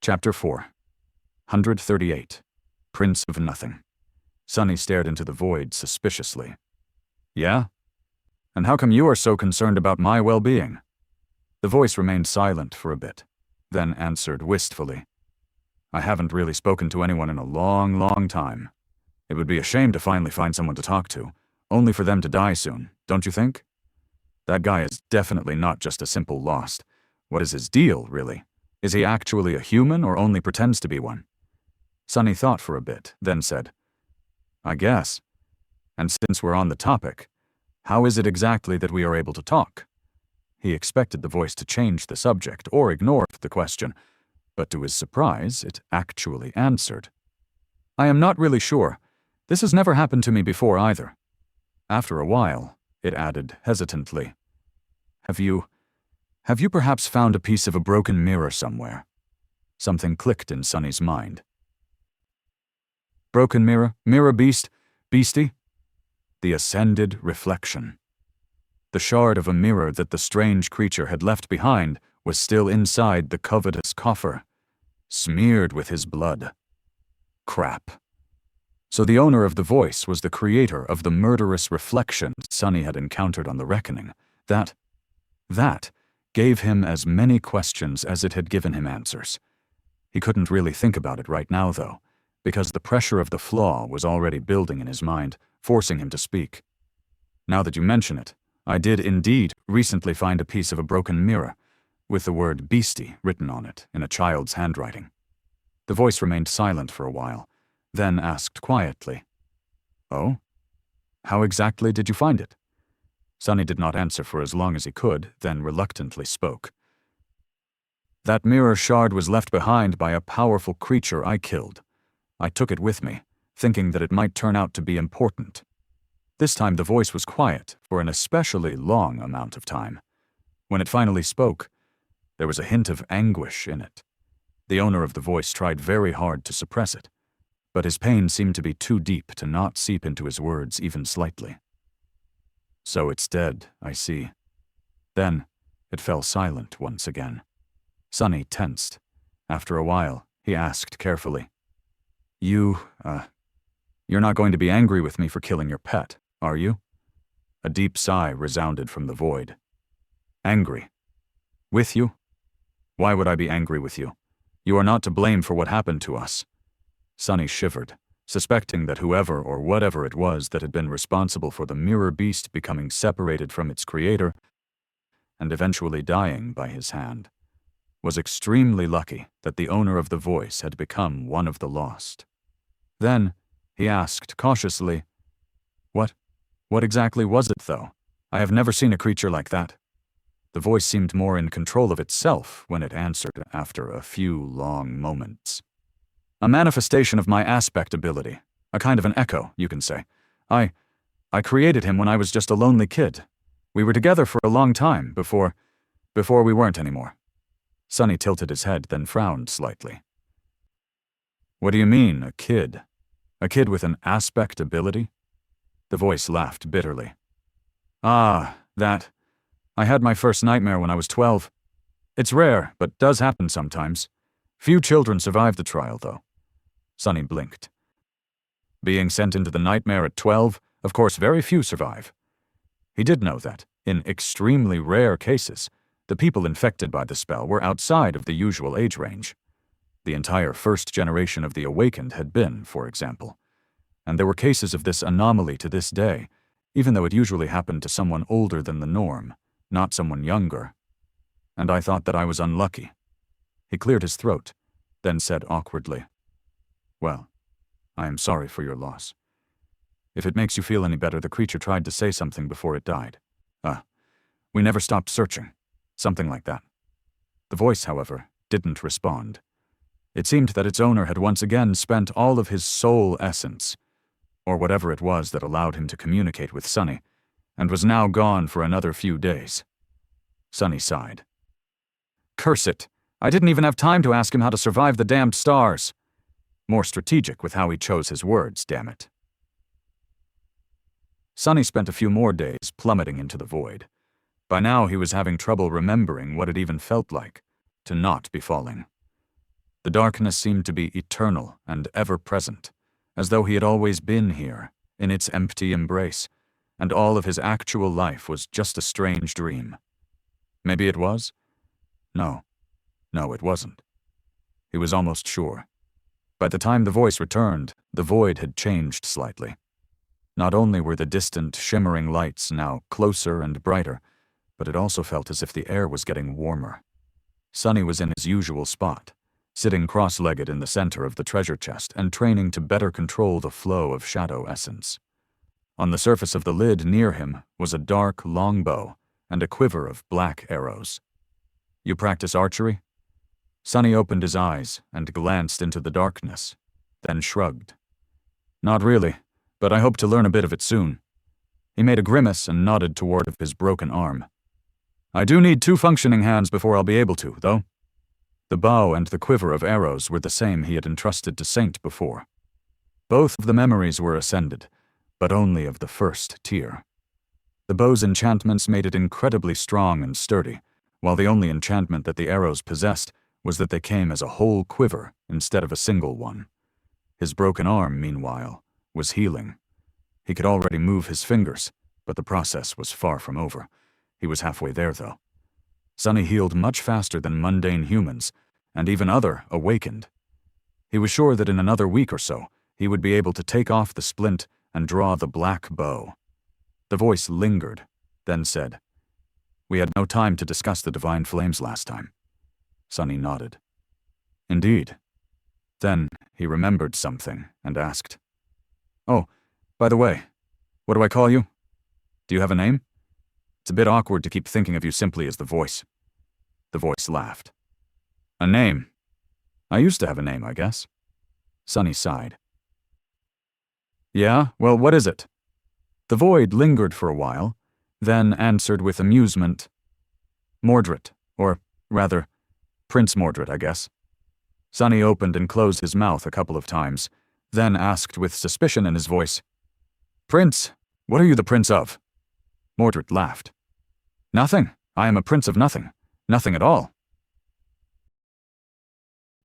Chapter 4. 138. Prince of Nothing. Sunny stared into the void suspiciously. Yeah? And how come you are so concerned about my well-being? The voice remained silent for a bit, then answered wistfully. I haven't really spoken to anyone in a long, long time. It would be a shame to finally find someone to talk to, only for them to die soon, don't you think? That guy is definitely not just a simple lost. What is his deal, really? Is he actually a human or only pretends to be one? Sunny thought for a bit, then said, I guess. And since we're on the topic, how is it exactly that we are able to talk? He expected the voice to change the subject or ignore the question, but to his surprise, it actually answered. I am not really sure. This has never happened to me before either. After a while, it added hesitantly, Have you perhaps found a piece of a broken mirror somewhere? Something clicked in Sunny's mind. Broken mirror? Mirror beast? Beastie? The ascended reflection. The shard of a mirror that the strange creature had left behind was still inside the covetous coffer, smeared with his blood. Crap. So the owner of the voice was the creator of the murderous reflection Sunny had encountered on the Reckoning. That gave him as many questions as it had given him answers. He couldn't really think about it right now, though, because the pressure of the flaw was already building in his mind, forcing him to speak. Now that you mention it, I did indeed recently find a piece of a broken mirror, with the word beastie written on it in a child's handwriting. The voice remained silent for a while, then asked quietly, Oh? How exactly did you find it? Sunny did not answer for as long as he could, then reluctantly spoke. That mirror shard was left behind by a powerful creature I killed. I took it with me, thinking that it might turn out to be important. This time the voice was quiet for an especially long amount of time. When it finally spoke, there was a hint of anguish in it. The owner of the voice tried very hard to suppress it, but his pain seemed to be too deep to not seep into his words even slightly. So it's dead, I see. Then it fell silent once again. Sunny tensed. After a while, he asked carefully, You're not going to be angry with me for killing your pet, are you? A deep sigh resounded from the void. Angry? With you? Why would I be angry with you? You are not to blame for what happened to us. Sunny shivered, suspecting that whoever or whatever it was that had been responsible for the mirror beast becoming separated from its creator and eventually dying by his hand was extremely lucky that the owner of the voice had become one of the lost. Then he asked cautiously, What exactly was it, though? I have never seen a creature like that. The voice seemed more in control of itself when it answered after a few long moments. A manifestation of my aspect ability. A kind of an echo, you can say. I created him when I was just a lonely kid. We were together for a long time before we weren't anymore. Sunny tilted his head, then frowned slightly. What do you mean, a kid? A kid with an aspect ability? The voice laughed bitterly. That. I had my first nightmare when I was 12. It's rare, but does happen sometimes. Few children survive the trial, though. Sunny blinked. Being sent into the nightmare at 12, of course very few survive. He did know that, in extremely rare cases, the people infected by the spell were outside of the usual age range. The entire first generation of the Awakened had been, for example. And there were cases of this anomaly to this day, even though it usually happened to someone older than the norm, not someone younger. And I thought that I was unlucky. He cleared his throat, then said awkwardly, Well, I am sorry for your loss. If it makes you feel any better, the creature tried to say something before it died. We never stopped searching. Something like that. The voice, however, didn't respond. It seemed that its owner had once again spent all of his soul essence, or whatever it was that allowed him to communicate with Sunny, and was now gone for another few days. Sunny sighed. Curse it! I didn't even have time to ask him how to survive the damned stars. More strategic with how he chose his words, damn it. Sunny spent a few more days plummeting into the void. By now he was having trouble remembering what it even felt like to not be falling. The darkness seemed to be eternal and ever-present, as though he had always been here, in its empty embrace, and all of his actual life was just a strange dream. Maybe it was? No, it wasn't. He was almost sure. By the time the voice returned, the void had changed slightly. Not only were the distant, shimmering lights now closer and brighter, but it also felt as if the air was getting warmer. Sonny was in his usual spot, sitting cross-legged in the center of the treasure chest and training to better control the flow of shadow essence. On the surface of the lid near him was a dark longbow and a quiver of black arrows. "You practice archery?" Sonny opened his eyes and glanced into the darkness, then shrugged. "Not really, but I hope to learn a bit of it soon." He made a grimace and nodded toward his broken arm. "I do need 2 functioning hands before I'll be able to, though." The bow and the quiver of arrows were the same he had entrusted to Saint before. Both of the memories were ascended, but only of the first tier. The bow's enchantments made it incredibly strong and sturdy, while the only enchantment that the arrows possessed was that they came as a whole quiver instead of a single one. His broken arm, meanwhile, was healing. He could already move his fingers, but the process was far from over. He was halfway there, though. Sonny healed much faster than mundane humans, and even other awakened. He was sure that in another week or so, he would be able to take off the splint and draw the black bow. The voice lingered, then said, "We had no time to discuss the divine flames last time." Sonny nodded. "Indeed." Then he remembered something and asked, "Oh, by the way, what do I call you? Do you have a name? It's a bit awkward to keep thinking of you simply as the voice." The voice laughed. "A name? I used to have a name, I guess." Sonny sighed. "Yeah? Well, what is it?" The void lingered for a while, then answered with amusement, "Mordred, or rather, Prince Mordred, I guess." Sonny opened and closed his mouth a couple of times, then asked with suspicion in his voice, "Prince, what are you the prince of?" Mordred laughed. "Nothing. I am a prince of nothing. Nothing at all."